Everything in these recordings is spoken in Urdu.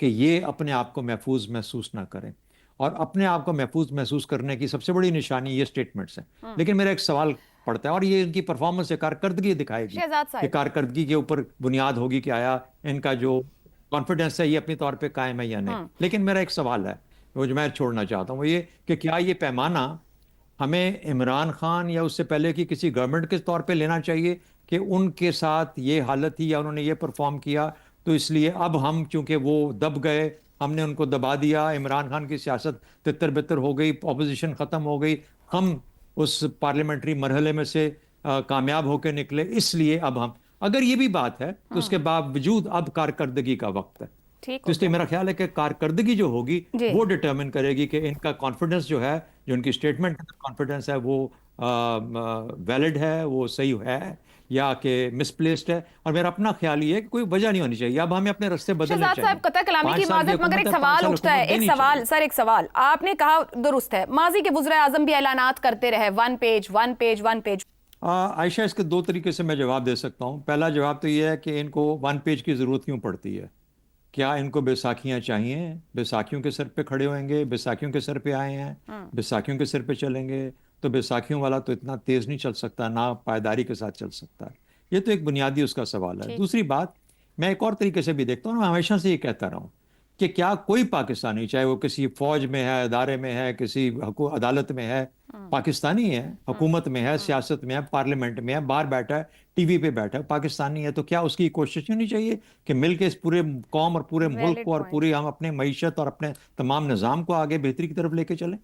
کہ یہ اپنے آپ کو محفوظ محسوس نہ کریں. اور اپنے آپ کو محفوظ محسوس کرنے کی سب سے بڑی نشانی یہ سٹیٹمنٹس ہیں. لیکن میرا ایک سوال پڑتا ہے اور یہ ان کی پرفارمنس سے کارکردگی دکھائے گی شہزاد کہ صاحب کارکردگی کے اوپر بنیاد ہوگی کہ آیا ان کا جو کانفیڈنس ہے یہ اپنی طور پہ قائم ہے یا نہیں. لیکن میرا ایک سوال ہے وہ جو میں چھوڑنا چاہتا ہوں وہ یہ کہ کیا یہ پیمانہ ہمیں عمران خان یا اس سے پہلے کی کسی گورنمنٹ کے طور پہ لینا چاہیے کہ ان کے ساتھ یہ حالت تھی یا انہوں نے یہ پرفارم کیا تو اس لیے اب ہم چونکہ وہ دب گئے ہم نے ان کو دبا دیا, عمران خان کی سیاست تتر بتر ہو گئی, اپوزیشن ختم ہو گئی, ہم اس پارلیمنٹری مرحلے میں سے کامیاب ہو کے نکلے, اس لیے اب ہم, اگر یہ بھی بات ہے تو اس کے باوجود اب کارکردگی کا وقت ہے. تو اس لیے میرا خیال ہے کہ کارکردگی جو ہوگی وہ ڈٹرمن کرے گی کہ ان کا کانفیڈنس جو ہے, جو ان کی اسٹیٹمنٹ کانفیڈنس ہے وہ ویلڈ ہے, وہ صحیح ہے یا کہ مس پلیسڈ ہے. اور میرا اپنا خیال یہ ہے کہ کوئی وجہ نہیں ہونی چاہیے, اب ہمیں اپنے رستے بدلنے شہزاد چاہیے. صاحب قطع کلامی کی معذرت مگر ایک سوال اٹھتا ہے, ایک سوال سر, ایک سوال آپ نے کہا درست ہے, ماضی کے وزرائے اعظم بھی اعلانات کرتے رہے one page one page one page. Ayesha اس کے دو طریقے سے میں جواب دے سکتا ہوں. پہلا جواب تو یہ ہے کہ ان کو ون پیج کی ضرورت کیوں پڑتی ہے. کیا ان کو بیساکھیاں چاہیے, بیساکھیوں کے سر پہ کھڑے ہوئیں گے, بیساکھیوں کے سر پہ آئے ہیں, بیساکھیوں کے سر پہ چلیں گے, تو بیساکھیوں والا تو اتنا تیز نہیں چل سکتا, نہ پائیداری کے ساتھ چل سکتا ہے. یہ تو ایک بنیادی اس کا سوال ہے. دوسری بات میں ایک اور طریقے سے بھی دیکھتا ہوں, میں ہمیشہ سے یہ کہتا رہا ہوں کہ کیا کوئی پاکستانی, چاہے وہ کسی فوج میں ہے, ادارے میں ہے, کسی عدالت میں ہے, پاکستانی ہے, حکومت میں ہے, سیاست میں ہے, پارلیمنٹ میں ہے, باہر بیٹھا ہے, ٹی وی پہ بیٹھا ہے, پاکستانی ہے, تو کیا اس کی کوشش ہونی چاہیے کہ مل کے اس پورے قوم اور پورے ملک کو اور پوری ہم اپنے معیشت اور اپنے تمام نظام کو آگے بہتری کی طرف لے کے چلیں.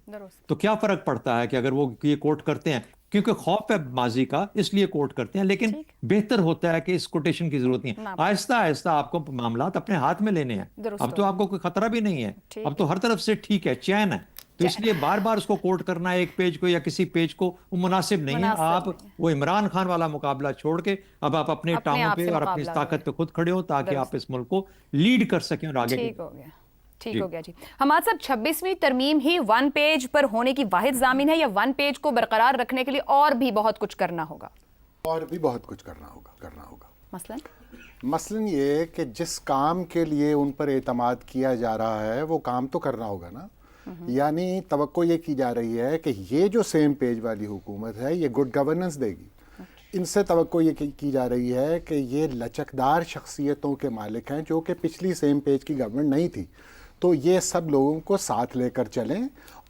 تو کیا فرق پڑتا ہے کہ اگر وہ یہ کوٹ کرتے ہیں, کیونکہ خوف ہے ماضی کا اس لیے کوٹ کرتے ہیں, لیکن بہتر ہوتا ہے کہ اس کوٹیشن کی ضرورت نہیں ہے. آہستہ آہستہ آپ کو معاملات اپنے ہاتھ میں لینے ہیں. اب تو آپ کو کوئی خطرہ بھی نہیں ہے, اب تو ہر طرف سے ٹھیک ہے, چین ہے. تو اس لیے بار بار اس کو کوٹ کرنا ہے ایک پیج کو یا کسی پیج کو, وہ مناسب نہیں ہے. آپ وہ عمران خان والا مقابلہ چھوڑ کے اب آپ اپنے ٹانگوں پہ اور اپنی طاقت پہ خود کھڑے ہو تاکہ آپ اس ملک کو لیڈ کر سکیں اور آگے. ٹھیک ہو گیا جی. حماد صاحب 26ویں ترمیم ہی ون پیج پر ہونے کی واحد ضامن ہے یا ون پیج کو برقرار رکھنے کے لیے اور بھی بہت کچھ کرنا ہوگا؟ اور بھی بہت کچھ کرنا ہوگا. مثلاً یہ کہ جس کام کے لیے ان پر اعتماد کیا جا رہا ہے وہ کام تو کرنا ہوگا نا. یعنی توقع یہ کی جا رہی ہے کہ یہ جو سیم پیج والی حکومت ہے یہ گڈ گورننس دے گی. ان سے توقع یہ کی جا رہی ہے کہ یہ لچکدار شخصیتوں کے مالک ہیں جو کہ پچھلی سیم پیج کی گورنمنٹ نہیں تھی. تو یہ سب لوگوں کو ساتھ لے کر چلیں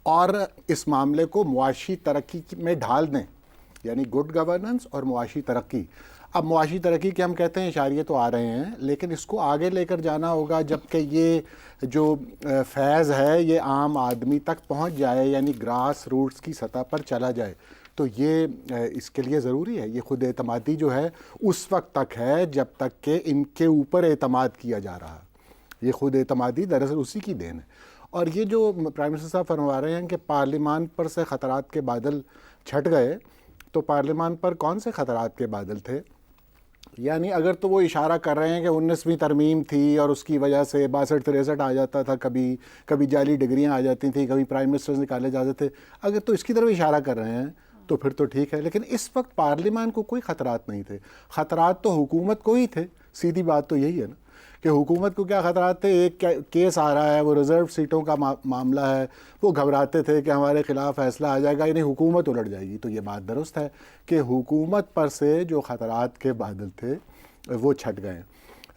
اور اس معاملے کو معاشی ترقی میں ڈھال دیں, یعنی گڈ گورننس اور معاشی ترقی. اب معاشی ترقی کے ہم کہتے ہیں اشاریے تو آ رہے ہیں, لیکن اس کو آگے لے کر جانا ہوگا جبکہ یہ جو فیض ہے یہ عام آدمی تک پہنچ جائے, یعنی گراس روٹس کی سطح پر چلا جائے. تو یہ اس کے لیے ضروری ہے. یہ خود اعتمادی جو ہے اس وقت تک ہے جب تک کہ ان کے اوپر اعتماد کیا جا رہا ہے. یہ خود اعتمادی دراصل اسی کی دین ہے. اور یہ جو پرائم منسٹر صاحب فرما رہے ہیں کہ پارلیمان پر سے خطرات کے بادل چھٹ گئے, تو پارلیمان پر کون سے خطرات کے بادل تھے؟ یعنی اگر تو وہ اشارہ کر رہے ہیں کہ 19ویں ترمیم تھی اور اس کی وجہ سے 62-63 آ جاتا تھا, کبھی جعلی ڈگریاں آ جاتی تھیں, کبھی پرائم منسٹر نکالے جاتے تھے, اگر تو اس کی طرف اشارہ کر رہے ہیں تو پھر تو ٹھیک ہے. لیکن اس وقت پارلیمان کو کوئی خطرات نہیں تھے. خطرات تو حکومت کو ہی تھے. سیدھی بات تو یہی ہے نا کہ حکومت کو کیا خطرات تھے. ایک کیس آ رہا ہے, وہ ریزرو سیٹوں کا معاملہ ہے, وہ گھبراتے تھے کہ ہمارے خلاف فیصلہ آ جائے گا, یعنی حکومت الٹ جائے گی. تو یہ بات درست ہے کہ حکومت پر سے جو خطرات کے بادل تھے وہ چھٹ گئے.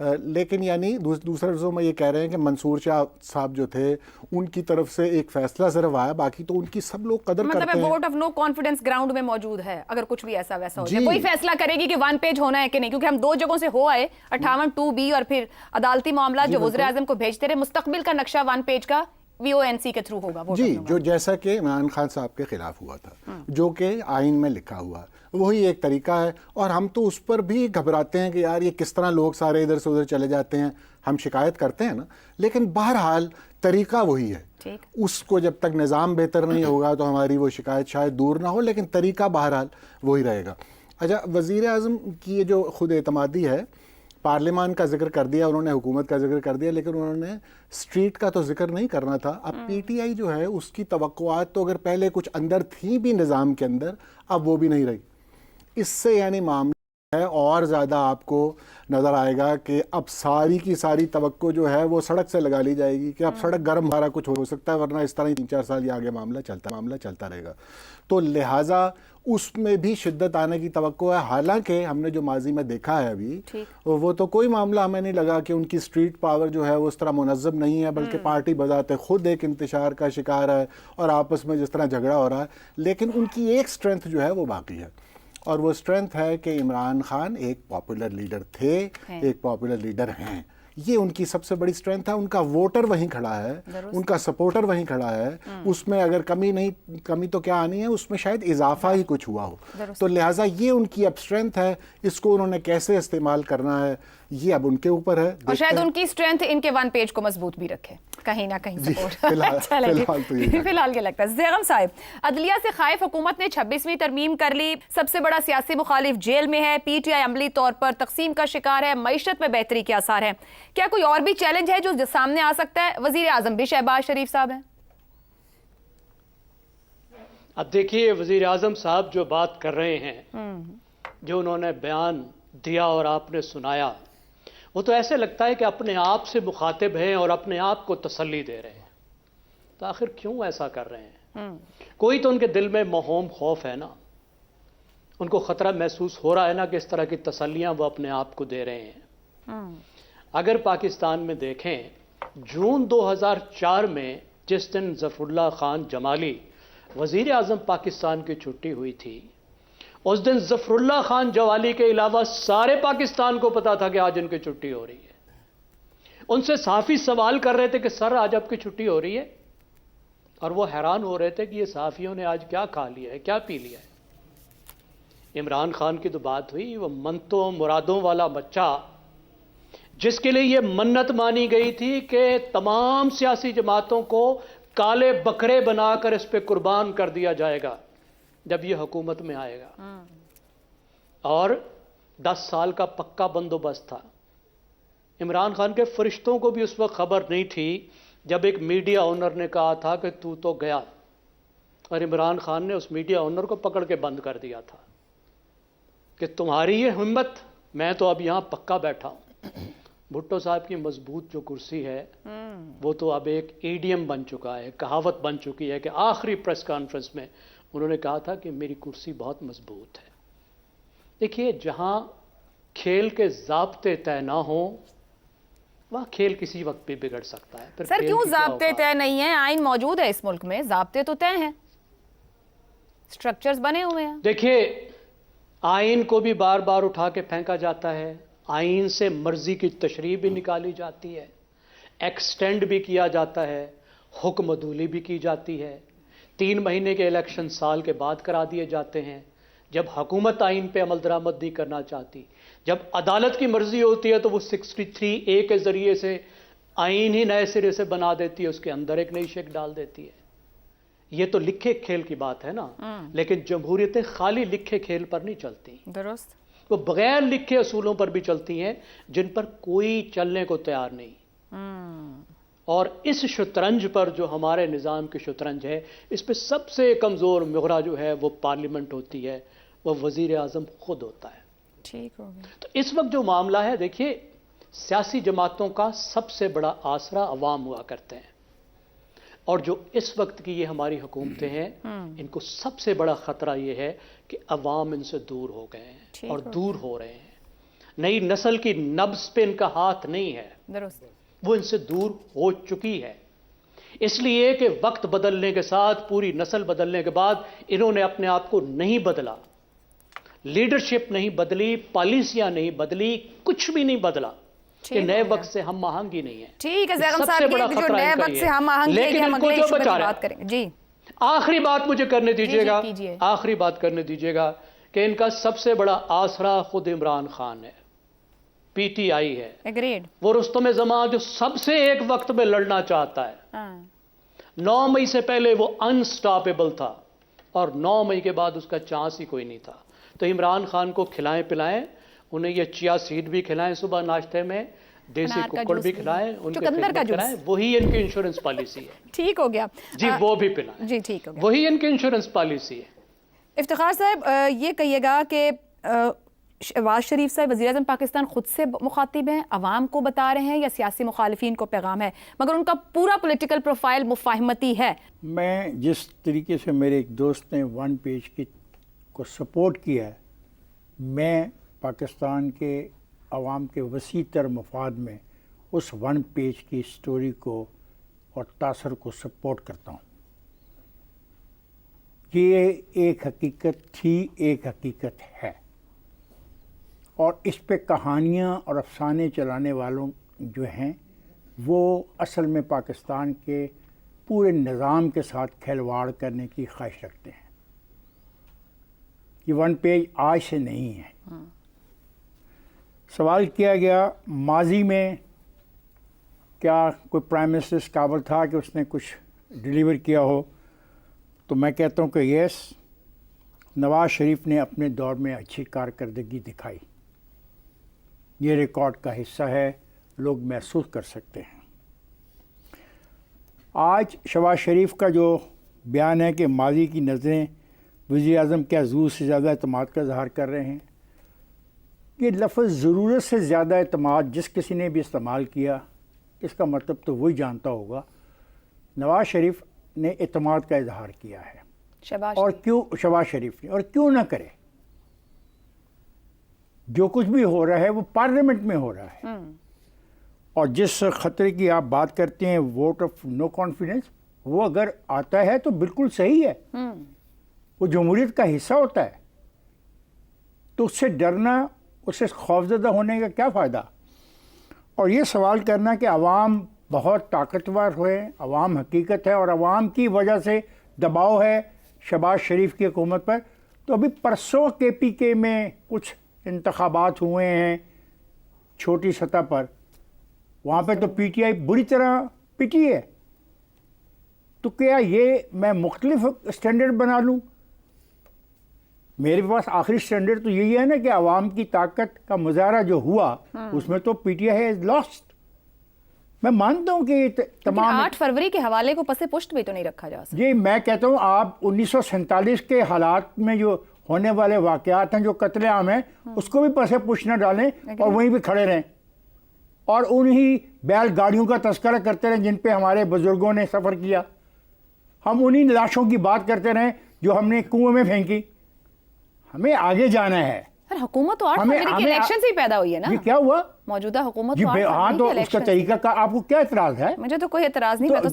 لیکن یعنی دوسرے لفظوں میں یہ کہہ رہے ہیں کہ منصور شاہ صاحب جو تھے ان کی طرف سے ایک فیصلہ صرف آیا, باقی تو ان کی سب لوگ قدر کرتے ہیں. Vote of no confidence ground میں موجود ہے. اگر کچھ بھی ایسا ویسا ہو جائے, کوئی فیصلہ کرے گی کہ ون پیج ہونا ہے کہ نہیں, کیونکہ ہم 2 جگہوں سے ہو آئے, 58(2)B اور پھر عدالتی معاملات جو وزیر اعظم کو بھیجتے رہے. مستقبل کا نقشہ ون پیج کا VONC کے تھرو ہوگا. جی, جو جیسا کہ عمران خان صاحب کے خلاف ہوا تھا, جو کہ آئین میں لکھا ہوا, وہی ایک طریقہ ہے. اور ہم تو اس پر بھی گھبراتے ہیں کہ یار یہ کس طرح لوگ سارے ادھر سے ادھر چلے جاتے ہیں, ہم شکایت کرتے ہیں نا, لیکن بہرحال طریقہ وہی ہے. اس کو جب تک نظام بہتر نہیں ہوگا تو ہماری وہ شکایت شاید دور نہ ہو, لیکن طریقہ بہرحال وہی رہے گا. اچھا, وزیر اعظم کی یہ جو خود اعتمادی ہے, پارلیمان کا ذکر کر دیا انہوں نے, حکومت کا ذکر کر دیا, لیکن انہوں نے اسٹریٹ کا تو ذکر نہیں کرنا تھا. اب پی ٹی آئی جو ہے اس کی توقعات تو اگر پہلے کچھ اندر تھیں بھی نظام کے اندر, اب وہ بھی نہیں رہی. اس سے یعنی معاملہ ہے اور زیادہ آپ کو نظر آئے گا کہ اب ساری کی ساری توقع جو ہے وہ سڑک سے لگا لی جائے گی کہ اب سڑک گرم بھارا کچھ ہو سکتا ہے، ورنہ اس طرح ہی 3-4 سال یہ آگے معاملہ چلتا رہے گا. تو لہٰذا اس میں بھی شدت آنے کی توقع ہے. حالانکہ ہم نے جو ماضی میں دیکھا ہے ابھی وہ تو کوئی معاملہ ہمیں نہیں لگا کہ ان کی اسٹریٹ پاور جو ہے وہ اس طرح منظم نہیں ہے، بلکہ پارٹی بذات خود ایک انتشار کا شکار ہے اور آپس میں جس طرح جھگڑا ہو رہا ہے. لیکن ان کی ایک سٹرینتھ جو ہے وہ باقی ہے، اور وہ سٹرینتھ ہے کہ عمران خان ایک پاپولر لیڈر تھے، ایک پاپولر لیڈر ہیں. یہ ان کی سب سے بڑی سٹرینتھ ہے. ان کا ووٹر وہیں کھڑا ہے، ان کا سپورٹر وہیں کھڑا ہے. اس میں اگر کمی تو کیا آنی ہے، اس میں شاید اضافہ ہی کچھ ہوا ہو. تو لہٰذا یہ ان کی اب سٹرینتھ ہے. اس کو انہوں نے کیسے استعمال کرنا ہے یہ اب ان کے اوپر ہے. اور شاید ان کی سٹرینتھ ان کے ون پیج کو مضبوط بھی رکھے کہیں نہ کہیں سپورٹ. فی الحال کیا لگتا ہے زیغم صاحب، عدلیہ سے خائف حکومت نے 26ویں ترمیم کر لی، سب سے بڑا سیاسی مخالف جیل میں ہے، پی ٹی آئی عملی طور پر تقسیم کا شکار ہے، معیشت میں بہتری کے آثار ہیں. کیا کوئی اور بھی چیلنج ہے جو سامنے آ سکتا ہے؟ وزیر اعظم بھی شہباز شریف صاحب ہیں. اب دیکھیے وزیر اعظم صاحب جو بات کر رہے ہیں، جو انہوں نے بیان دیا اور آپ نے سنایا، وہ تو ایسے لگتا ہے کہ اپنے آپ سے مخاطب ہیں اور اپنے آپ کو تسلی دے رہے ہیں. تو آخر کیوں ایسا کر رہے ہیں؟ کوئی تو ان کے دل میں موہوم خوف ہے نا، ان کو خطرہ محسوس ہو رہا ہے نا کہ اس طرح کی تسلیاں وہ اپنے آپ کو دے رہے ہیں. اگر پاکستان میں دیکھیں، جون 2004 میں جس دن ظفر اللہ خان جمالی وزیر اعظم پاکستان کی چھٹی ہوئی تھی، اس دن ظفر اللہ خان جمالی کے علاوہ سارے پاکستان کو پتا تھا کہ آج ان کی چھٹی ہو رہی ہے. ان سے صحافی سوال کر رہے تھے کہ سر آج آپ کی چھٹی ہو رہی ہے، اور وہ حیران ہو رہے تھے کہ یہ صحافیوں نے آج کیا کھا لیا ہے، کیا پی لیا ہے. عمران خان کی تو بات ہوئی، وہ منتوں مرادوں والا بچہ جس کے لیے یہ منت مانی گئی تھی کہ تمام سیاسی جماعتوں کو کالے بکرے بنا کر اس پہ قربان کر دیا جائے گا جب یہ حکومت میں آئے گا، اور 10 سال کا پکا بندوبست تھا. عمران خان کے فرشتوں کو بھی اس وقت خبر نہیں تھی جب ایک میڈیا اونر نے کہا تھا کہ تو گیا، اور عمران خان نے اس میڈیا اونر کو پکڑ کے بند کر دیا تھا کہ تمہاری یہ ہمت، میں تو اب یہاں پکا بیٹھا ہوں. بھٹو صاحب کی مضبوط جو کرسی ہے وہ تو اب ایک ایڈیم بن چکا ہے، کہاوت بن چکی ہے کہ آخری پریس کانفرنس میں انہوں نے کہا تھا کہ میری کرسی بہت مضبوط ہے. دیکھیے، جہاں کھیل کے ضابطے طے نہ ہوں وہاں کھیل کسی وقت بھی بگڑ سکتا ہے. سر کیوں ضابطے طے نہیں ہیں؟ آئین موجود ہے اس ملک میں، ضابطے تو طے ہیں، سٹرکچرز بنے ہوئے ہیں. دیکھیے، آئین کو بھی بار بار اٹھا کے پھینکا جاتا ہے، آئین سے مرضی کی تشریح بھی نکالی جاتی ہے، ایکسٹینڈ بھی کیا جاتا ہے، حکم عدولی بھی کی جاتی ہے. 3 مہینے کے الیکشن سال کے بعد کرا دیے جاتے ہیں جب حکومت آئین پہ عمل درآمد نہیں کرنا چاہتی. جب عدالت کی مرضی ہوتی ہے تو وہ 63A کے ذریعے سے آئین ہی نئے سرے سے بنا دیتی ہے، اس کے اندر ایک نئی شک ڈال دیتی ہے. یہ تو لکھے کھیل کی بات ہے نا، لیکن جمہوریتیں خالی لکھے کھیل پر نہیں چلتی، درست، وہ بغیر لکھے اصولوں پر بھی چلتی ہیں جن پر کوئی چلنے کو تیار نہیں. اور اس شطرنج پر جو ہمارے نظام کی شطرنج ہے، اس پہ سب سے کمزور مغرا جو ہے وہ پارلیمنٹ ہوتی ہے، وہ وزیر اعظم خود ہوتا ہے. ٹھیک ہو گیا. تو اس وقت جو معاملہ ہے، دیکھیے، سیاسی جماعتوں کا سب سے بڑا آسرا عوام ہوا کرتے ہیں، اور جو اس وقت کی یہ ہماری حکومتیں ہیں ان کو سب سے بڑا خطرہ یہ ہے کہ عوام ان سے دور ہو گئے ہیں اور دور ہو رہے ہیں. نئی نسل کی نبض پہ ان کا ہاتھ نہیں ہے، درست، وہ ان سے دور ہو چکی ہے. اس لیے کہ وقت بدلنے کے ساتھ، پوری نسل بدلنے کے بعد انہوں نے اپنے آپ کو نہیں بدلا، لیڈرشپ نہیں بدلی، پالیسیاں نہیں بدلی، کچھ بھی نہیں بدلا کہ نئے وقت سے ہم آہنگی نہیں ہے. ٹھیک ہے زیغم صاحب، یہ جو نئے وقت سے ہم آہنگی ہے، ہم اگلے ایشو پر بات کریں گے. جی آخری بات مجھے کرنے دیجیے گا، آخری بات کرنے دیجیے گا کہ ان کا سب سے بڑا آسرا خود عمران خان ہے، پی ٹی آئی ہے. ایگریڈ. وہ رستم زمان جو سب سے ایک وقت میں لڑنا چاہتا ہے. 9 مئی سے پہلے وہ انسٹاپیبل تھا، اور 9 مئی کے بعد اس کا چانس ہی کوئی نہیں تھا. تو عمران خان کو کھلائیں پلائیں، انہیں یہ چیا سیڈ بھی کھلائیں صبح ناشتے میں، دیسی ککڑ بھی کھلائیں، ان کے خدمت کرائیں، وہی ان کی انشورنس پالیسی ہے. ٹھیک ہو گیا جی، وہ بھی پلائیں. جی ٹھیک ہو گیا، وہی ان کی انشورنس پالیسی ہے. افتخار صاحب یہ کہیے گا کہ شہباز شریف صاحب وزیر اعظم پاکستان خود سے مخاطب ہیں, عوام کو بتا رہے ہیں, یا سیاسی مخالفین کو پیغام ہے, مگر ان کا پورا پولیٹیکل پروفائل مفاہمتی ہے؟ میں جس طریقے سے میرے ایک دوست نے ون پیج کو سپورٹ کیا ہے, میں پاکستان کے عوام کے وسیع تر مفاد میں اس ون پیج کی سٹوری کو اور تاثر کو سپورٹ کرتا ہوں. یہ ایک حقیقت تھی, ایک حقیقت ہے, اور اس پہ کہانیاں اور افسانے چلانے والوں جو ہیں وہ اصل میں پاکستان کے پورے نظام کے ساتھ کھلواڑ کرنے کی خواہش رکھتے ہیں. یہ ون پیج آج سے نہیں ہے. سوال کیا گیا ماضی میں کیا کوئی پرائم منسٹر اس قابل تھا کہ اس نے کچھ ڈیلیور کیا ہو, تو میں کہتا ہوں کہ یس, نواز شریف نے اپنے دور میں اچھی کارکردگی دکھائی. یہ ریکارڈ کا حصہ ہے, لوگ محسوس کر سکتے ہیں. آج شہباز شریف کا جو بیان ہے کہ ماضی کی نظریں وزیر اعظم کیا ضرورت سے زیادہ اعتماد کا اظہار کر رہے ہیں, یہ لفظ ضرورت سے زیادہ اعتماد جس کسی نے بھی استعمال کیا, اس کا مطلب تو وہی جانتا ہوگا نواز شریف نے اعتماد کا اظہار کیا ہے. اور کیوں شہباز شریف نے, اور کیوں نہ کرے. جو کچھ بھی ہو رہا ہے وہ پارلیمنٹ میں ہو رہا ہے, اور جس خطرے کی آپ بات کرتے ہیں ووٹ آف نو کانفیڈنس, وہ اگر آتا ہے تو بالکل صحیح ہے, وہ جمہوریت کا حصہ ہوتا ہے. تو اس سے ڈرنا, اس سے خوفزدہ ہونے کا کیا فائدہ؟ اور یہ سوال کرنا کہ عوام بہت طاقتور ہوئے, عوام حقیقت ہے اور عوام کی وجہ سے دباؤ ہے شہباز شریف کی حکومت پر. تو ابھی پرسوں کے پی کے میں کچھ انتخابات ہوئے ہیں چھوٹی سطح پر, وہاں پہ تو پی ٹی آئی بری طرح پٹی ہے. تو کیا یہ میں مختلف اسٹینڈرڈ بنا لوں؟ میرے پاس آخری اسٹینڈرڈ تو یہی ہے نا کہ عوام کی طاقت کا مظاہرہ جو ہوا اس میں تو P T I has lost. میں مانتا ہوں کہ تمام 8 فروری کے حوالے کو پس پشت بھی تو نہیں رکھا جا سکتا. جی میں کہتا ہوں آپ 1947 کے حالات میں جو ہونے والے واقعات ہیں, جو قتل عام ہیں, اس کو بھی پس پشت نہ ڈالیں اور وہیں پہ کھڑے رہیں, اور انہی بیل گاڑیوں کا تذکرہ کرتے رہیں جن پہ ہمارے بزرگوں نے سفر کیا. ہم انہی لاشوں کی بات کرتے رہیں جو ہم نے کنویں میں پھینکی. ہمیں آگے جانا ہے. پر حکومت تو 8 فروری کے الیکشن سے ہی پیدا ہوئی ہے نا. یہ کیا ہوا؟ موجودہ حکومت جی ہاں, تو اس کا طریقہ کا آپ کو کیا اعتراض ہے؟ مجھے تو کوئی اعتراض نہیں, میں تو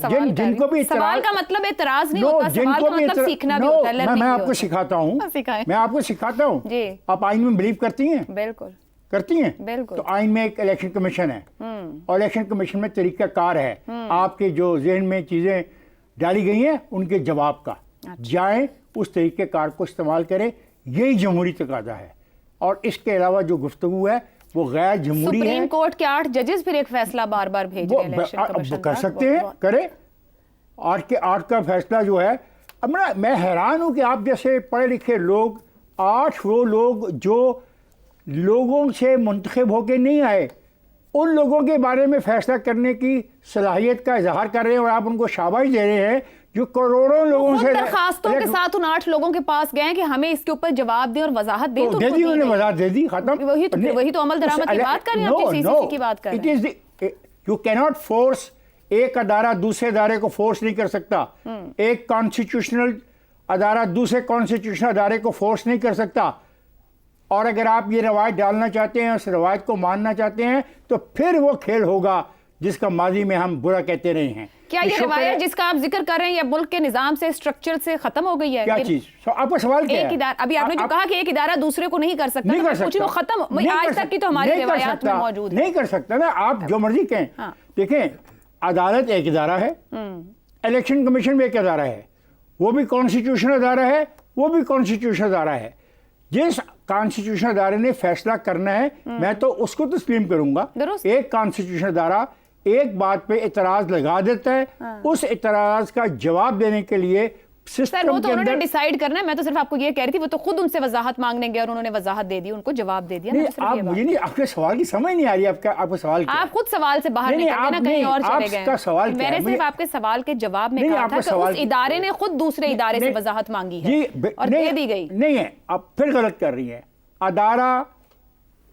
سوال کا مطلب اعتراض نہیں ہوتا, سوال کا مطلب سیکھنا بھی ہوتا ہے. میں آپ کو سکھاتا ہوں, میں آپ کو سکھاتا ہوں. آپ آئین میں بلیو کرتی ہیں؟ بالکل کرتی ہیں. بالکل. تو آئین میں ایک الیکشن کمیشن ہے, اور الیکشن کمیشن میں طریقہ کار ہے آپ کے جو ذہن میں چیزیں ڈالی گئی ہیں ان کے جواب کا. جائیں اس طریقہ کار کو استعمال کریں, یہی جمہوری تقاضا ہے. اور اس کے علاوہ جو گفتگو ہے وہ غیر جمہوری ہے. سپریم کورٹ کے 8 ججز پھر ایک فیصلہ بار بار بھیج رہے ہیں الیکشن کمیشن کر سکتے ہیں, کریں. 8 کا فیصلہ جو ہے, اب میں حیران ہوں کہ آپ جیسے پڑھے لکھے لوگ, 8 وہ لوگ جو لوگوں سے منتخب ہو کے نہیں آئے, ان لوگوں کے بارے میں فیصلہ کرنے کی صلاحیت کا اظہار کر رہے ہیں, اور آپ ان کو شاباش دے رہے ہیں جو کروڑوں لوگوں سے درخواستوں کے ساتھ ان 8 لوگوں کے پاس گئے کہ ہمیں اس کے اوپر جواب دیں اور وضاحت دیں. دے دی, انہوں نے وضاحت دے دی, ختم. وہی تو عمل درآمد کی بات کر رہے ہیں, آپ سی سی کی بات کر رہے ہیں. یو کیناٹ فورس, ایک ادارہ دوسرے ادارے کو فورس نہیں کر سکتا. ایک کانسٹیٹیوشنل ادارہ دوسرے کانسٹیٹیوشنل ادارے کو فورس نہیں کر سکتا. اور اگر آپ یہ روایت ڈالنا چاہتے ہیں, اس روایت کو ماننا چاہتے ہیں, تو پھر وہ کھیل ہوگا جس کا ماضی میں ہم برا کہتے رہے ہیں. کیا یہ روایت جس کا آپ ذکر کر رہے ہیں یہ ملک کے نظام سے, اسٹرکچر سے ختم ہو گئی ہے؟ کیا چیز؟ آپ کا سوال کیا ہے؟ ابھی آپ نے جو کہا کہ ایک ادارہ دوسرے کو نہیں کر سکتا, وہ ختم آج تک کی تو ہماری روایات میں موجود ہے. نہیں کر سکتا نا, آپ جو مرضی کہیں. دیکھیں, عدالت ایک ادارہ ہے, الیکشن کمیشن بھی ایک ادارہ ہے, وہ بھی کانسٹیٹیوشنل ادارہ ہے, وہ بھی کانسٹیٹیوشنل ادارہ ہے. جس کانسٹیٹیوشنل ادارے نے فیصلہ کرنا ہے میں تو اس کو تسلیم کروں گا. ایک کانسٹیٹیوشنل ادارہ ایک بات پہ اعتراض لگا دیتا ہے, اس اعتراض کا جواب دینے کے لیے سر وہ تو انہوں نے ڈیسائیڈ کرنا ہے. میں تو صرف آپ کو یہ کہہ رہی تھی, وہ تو خود ان سے وضاحت مانگنے گئے اور انہوں نے وضاحت دے دی, ان کو جواب دے دیا. آپ مجھے نہیں, آپ کے سوال کی سمجھ نہیں آ رہی. آپ کا سوال کیا؟ آپ خود سوال سے باہر نکل گئے نا, کہیں اور چلے گئے. میں نے صرف آپ کے سوال کے جواب میں کہا تھا کہ اس ادارے نے خود دوسرے ادارے سے وضاحت مانگی ہے اور دے دی گئی. نہیں ہے, آپ پھر غلط کر رہی ہیں. ادارہ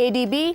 ADB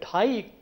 2.5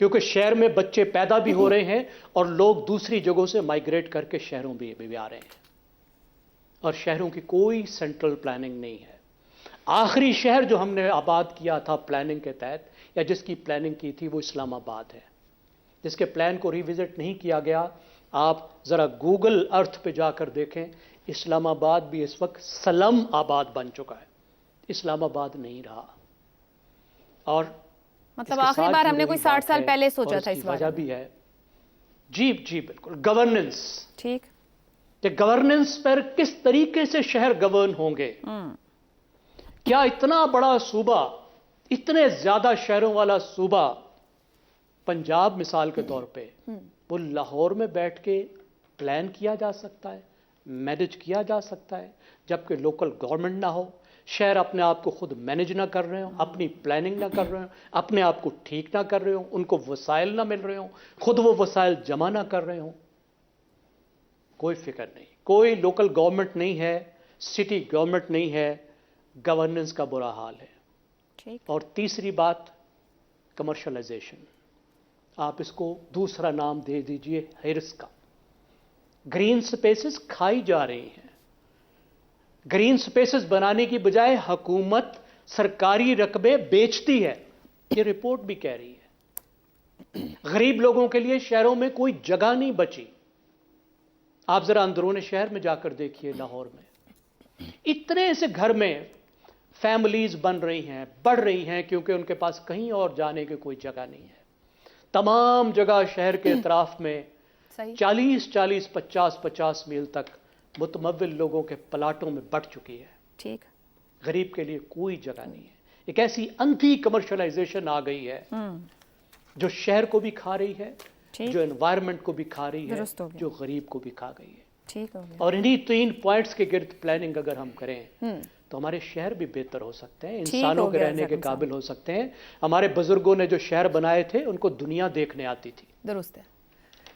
کیونکہ شہر میں بچے پیدا بھی ہو رہے ہیں اور لوگ دوسری جگہوں سے مائیگریٹ کر کے شہروں میں بھی آ رہے ہیں، اور شہروں کی کوئی سینٹرل پلاننگ نہیں ہے۔ آخری شہر جو ہم نے آباد کیا تھا پلاننگ کے تحت، یا جس کی پلاننگ کی تھی، وہ اسلام آباد ہے، جس کے پلان کو ریوزٹ نہیں کیا گیا۔ آپ ذرا گوگل ارتھ پہ جا کر دیکھیں، اسلام آباد بھی اس وقت سلم آباد بن چکا ہے، اسلام آباد نہیں رہا۔ اور مطلب آخری بار ہم نے کوئی 60 سال پہلے سوچا تھا اس وجہ بھی ہے۔ جی بالکل، گورننس، ٹھیک، کہ گورننس پر کس طریقے سے شہر گورن ہوں گے۔ کیا اتنا بڑا صوبہ، اتنے زیادہ شہروں والا صوبہ، پنجاب مثال کے طور پہ، وہ لاہور میں بیٹھ کے پلان کیا جا سکتا ہے، مینیج کیا جا سکتا ہے، جبکہ لوکل گورنمنٹ نہ ہو، شہر اپنے آپ کو خود مینیج نہ کر رہے ہوں، اپنی پلاننگ نہ کر رہے ہوں، اپنے آپ کو ٹھیک نہ کر رہے ہوں، ان کو وسائل نہ مل رہے ہوں، خود وہ وسائل جمع نہ کر رہے ہوں۔ کوئی فکر نہیں، کوئی لوکل گورنمنٹ نہیں ہے، سٹی گورنمنٹ نہیں ہے، گورننس کا برا حال ہے۔ ٹھیک، اور تیسری بات، کمرشلائزیشن، آپ اس کو دوسرا نام دے دیجئے ہرس کا۔ گرین سپیسز کھائی جا رہی ہیں، گرین سپیسز بنانے کی بجائے حکومت سرکاری رقبے بیچتی ہے، یہ رپورٹ بھی کہہ رہی ہے۔ غریب لوگوں کے لیے شہروں میں کوئی جگہ نہیں بچی۔ آپ ذرا اندرون شہر میں جا کر دیکھیے، لاہور میں اتنے سے گھر میں فیملیز بن رہی ہیں، بڑھ رہی ہیں، کیونکہ ان کے پاس کہیں اور جانے کی کوئی جگہ نہیں ہے۔ تمام جگہ شہر کے اطراف میں 40 50 میل تک متمول لوگوں کے پلاٹوں میں بٹ چکی ہے۔ ٹھیک، غریب کے لیے کوئی جگہ نہیں ہے۔ ایک ایسی انتھی کمرشلائزیشن آ گئی ہے جو شہر کو بھی کھا رہی ہے، جو انوائرمنٹ کو بھی کھا رہی ہے، جو غریب کو بھی کھا گئی ہے۔ ٹھیک ہو گیا۔ اور انہی 3 پوائنٹس کے گرد پلاننگ اگر ہم کریں تو ہمارے شہر بھی بہتر ہو سکتے ہیں، انسانوں کے رہنے کے قابل ہو سکتے ہیں۔ ہمارے بزرگوں نے جو شہر بنائے تھے ان کو دنیا دیکھنے آتی تھی۔ درست ہے،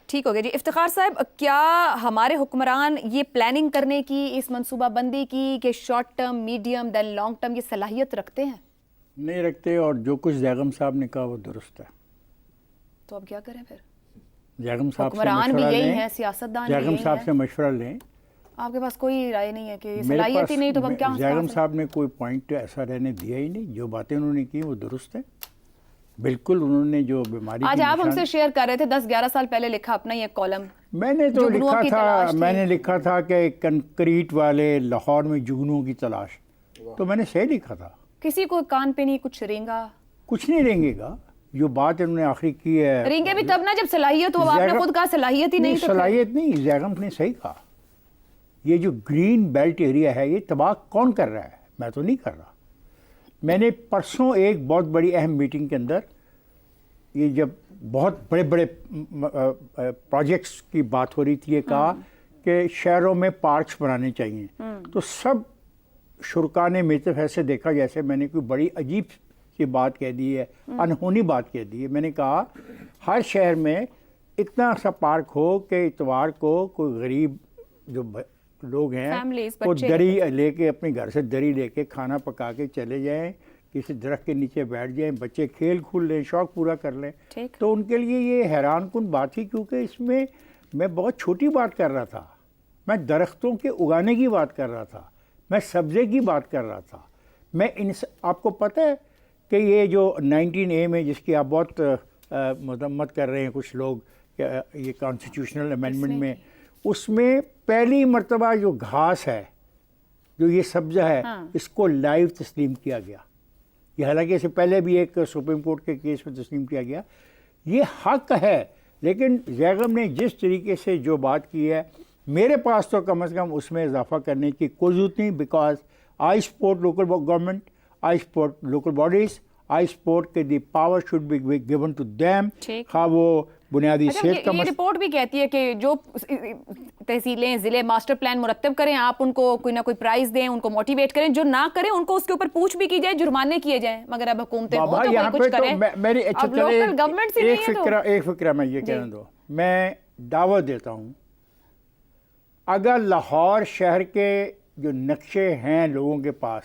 ٹھیک ہو گیا جی۔ افتخار صاحب، کیا ہمارے حکمران یہ پلاننگ کرنے کی، اس منصوبہ بندی کی کہ شارٹ ٹرم، میڈیم دین لانگ ٹرم، یہ صلاحیت رکھتے ہیں؟ نہیں رکھتے، اور جو کچھ زیغم صاحب نے کہا وہ درست ہے۔ تو اب کیا کریں پھر؟ زیغم صاحب سے حکمران بھی مشورہ یہی لیں، ہیں، سیاستدان بھی زیغم یہی صاحب ہیں۔ سے مشورہ لیں۔ آپ کے پاس کوئی رائے نہیں ہے کہ میرے صلاحیت ہی پاس نہیں تو ہم کیا؟ زیغم صاحب نے کوئی پوائنٹ ایسا رہنے دیا ہی نہیں، جو باتیں انہوں نے کی وہ درست ہیں بالکل۔ انہوں نے جو بیماری آج آپ ہم سے شیئر کر رہے تھے 10-11 سال پہلے لکھا اپنا یہ کالم، میں نے تو لکھا تھا کہ کنکریٹ والے لاہور میں جگنوں کی تلاش، تو میں نے صحیح لکھا تھا۔ کسی کو کان پہ نہیں کچھ رینگا، کچھ نہیں رینگے گا۔ جو بات انہوں نے آخری کی ہے، رینگے بھی تب نہ جب صلاحیت ہو۔ آپ نے خود کہا صلاحیت ہی نہیں، تو صلاحیت نہیں، زیغم نے صحیح کہا۔ یہ جو گرین بیلٹ ایریا ہے، یہ تباہ کون کر رہا ہے؟ میں تو نہیں کر رہا۔ میں نے پرسوں ایک بہت بڑی اہم میٹنگ کے اندر، یہ جب بہت بڑے بڑے پروجیکٹس کی بات ہو رہی تھی، یہ کہا کہ شہروں میں پارکس بنانے چاہیے، تو سب شرکا نے میری طرف ایسے دیکھا جیسے میں نے کوئی بڑی عجیب سی بات کہہ دی ہے، انہونی بات کہہ دی ہے۔ میں نے کہا ہر شہر میں اتنا سا پارک ہو کہ اتوار کو کوئی غریب جو لوگ ہیں وہ دری لے کے، اپنے گھر سے دری لے کے کھانا پکا کے چلے جائیں، کسی درخت کے نیچے بیٹھ جائیں، بچے کھیل کھول لیں، شوق پورا کر لیں۔ تو ان کے لیے یہ حیران کن بات تھی، کیونکہ اس میں میں بہت چھوٹی بات کر رہا تھا، میں درختوں کے اگانے کی بات کر رہا تھا، میں سبزے کی بات کر رہا تھا۔ میں آپ کو پتہ ہے کہ یہ جو 19A میں، جس کی آپ بہت مذمت کر رہے ہیں کچھ لوگ، یہ کانسٹیٹیوشنل امینڈمنٹ میں، اس میں پہلی مرتبہ جو گھاس ہے، جو یہ سبزہ ہے، اس کو لائیو تسلیم کیا گیا۔ یہ حالانکہ اس سے پہلے بھی ایک سپریم کورٹ کے کیس میں تسلیم کیا گیا۔ یہ حق ہے، لیکن زیغم نے جس طریقے سے جو بات کی ہے، میرے پاس تو کم از کم اس میں اضافہ کرنے کی کوئی ضرورت نہیں، because I support local government, I support local bodies, I support کہ the power should be given to them, خواہ وہ بنیادی صحت کا یہ رپورٹ بھی کہتی ہے کہ جو تحصیلیں، ضلع ماسٹر پلان مرتب کریں، آپ ان کو کوئی نہ کوئی پرائز دیں، ان کو موٹیویٹ کریں، جو نہ کریں ان کو اس کے اوپر پوچھ بھی کی جائے، جرمانے کیے جائیں، مگر اب حکومتیں ہوں تو کوئی کچھ کریں۔ اب لوکل گورنمنٹ سے نہیں ہے تو ایک فکرہ میں یہ کہنا دو، میں دعوت دیتا ہوں، اگر لاہور شہر کے جو نقشے ہیں لوگوں کے پاس،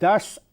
10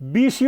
20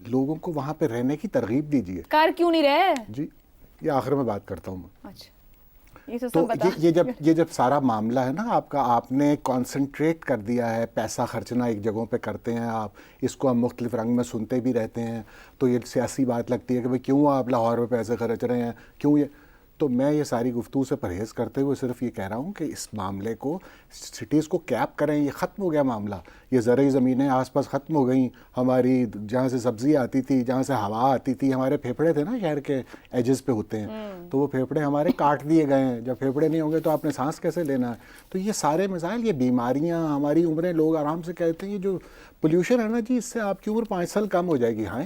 لوگوں کو وہاں پہ رہنے کی ترغیب دیجیے. کار کیوں نہیں رہے؟ جی یہ آخر میں بات کرتا ہوں میں. اچھا یہ تو تو سب بتا. یہ جب سارا معاملہ ہے نا آپ کا، آپ نے کانسنٹریٹ کر دیا ہے، پیسہ خرچنا ایک جگہوں پہ کرتے ہیں آپ، اس کو ہم مختلف رنگ میں سنتے بھی رہتے ہیں، تو یہ سیاسی بات لگتی ہے کہ بھئی کیوں آپ لاہور میں پیسے خرچ رہے ہیں، کیوں یہ. تو میں یہ ساری گفتگو سے پرہیز کرتے ہوئے صرف یہ کہہ رہا ہوں کہ اس معاملے کو سٹیز کو کیپ کریں. یہ ختم ہو گیا معاملہ. یہ زرعی زمینیں آس پاس ختم ہو گئیں ہماری، جہاں سے سبزی آتی تھی، جہاں سے ہوا آتی تھی. ہمارے پھیپھڑے تھے نا شہر کے ایجز پہ ہوتے ہیں، تو وہ پھیپھڑے ہمارے کاٹ دیے گئے ہیں. جب پھیپھڑے نہیں ہوں گے تو آپ نے سانس کیسے لینا ہے؟ تو یہ سارے مسائل، یہ بیماریاں، ہماری عمریں، لوگ آرام سے کہتے ہیں یہ جو پولیوشن ہے نا جی، اس سے آپ کی عمر 5 سال کم ہو جائے گی. ہاں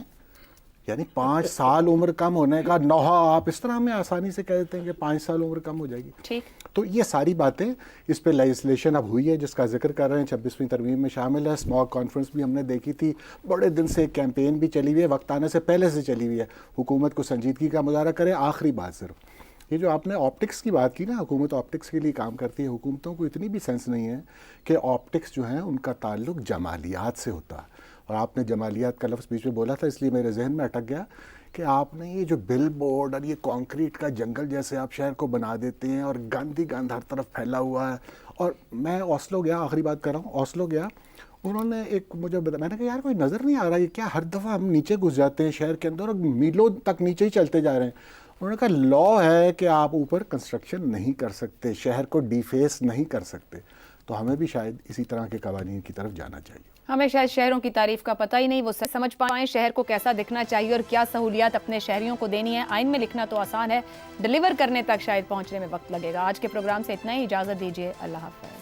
یعنی 5 سال عمر کم ہونے کا نوحہ آپ اس طرح ہمیں آسانی سے کہہ دیتے ہیں کہ 5 سال عمر کم ہو جائے گی. ٹھیک. تو یہ ساری باتیں، اس پہ لیجسلیشن اب ہوئی ہے جس کا ذکر کر رہے ہیں، 26ویں ترمیم میں شامل ہے. اسماگ کانفرنس بھی ہم نے دیکھی تھی، بڑے دن سے ایک کیمپین بھی چلی ہوئی ہے، وقت آنے سے پہلے سے چلی ہوئی ہے. حکومت کو سنجیدگی کا مظاہرہ کرے. آخری بات صرف یہ جو آپ نے آپٹکس کی بات کی نا، حکومت آپٹکس کے لیے کام کرتی ہے. حکومتوں کو اتنی بھی سینس نہیں ہے کہ آپٹکس جو ہیں ان کا تعلق جمالیات سے ہوتا ہے. اور آپ نے جمالیات کا لفظ بیچ میں بولا تھا، اس لیے میرے ذہن میں اٹک گیا کہ آپ نے یہ جو بل بورڈ اور یہ کانکریٹ کا جنگل جیسے آپ شہر کو بنا دیتے ہیں، اور گند ہی گند ہر طرف پھیلا ہوا ہے. اور میں اوسلو گیا، آخری بات کر رہا ہوں، اوسلو گیا، انہوں نے ایک مجھے میں نے کہا یار کوئی نظر نہیں آ رہا، یہ کیا ہر دفعہ ہم نیچے گھس جاتے ہیں شہر کے اندر اور میلوں تک نیچے ہی چلتے جا رہے ہیں. انہوں نے کہا لا ہے کہ آپ اوپر کنسٹرکشن نہیں کر سکتے، شہر کو ڈیفیس نہیں کر سکتے. تو ہمیں بھی شاید اسی طرح کے قوانین کی طرف جانا چاہیے. ہمیں شاید شہروں کی تعریف کا پتہ ہی نہیں، وہ سمجھ پائیں شہر کو کیسا دکھنا چاہیے اور کیا سہولیات اپنے شہریوں کو دینی ہے. آئین میں لکھنا تو آسان ہے، ڈیلیور کرنے تک شاید پہنچنے میں وقت لگے گا. آج کے پروگرام سے اتنا ہی، اجازت دیجیے، اللہ حافظ.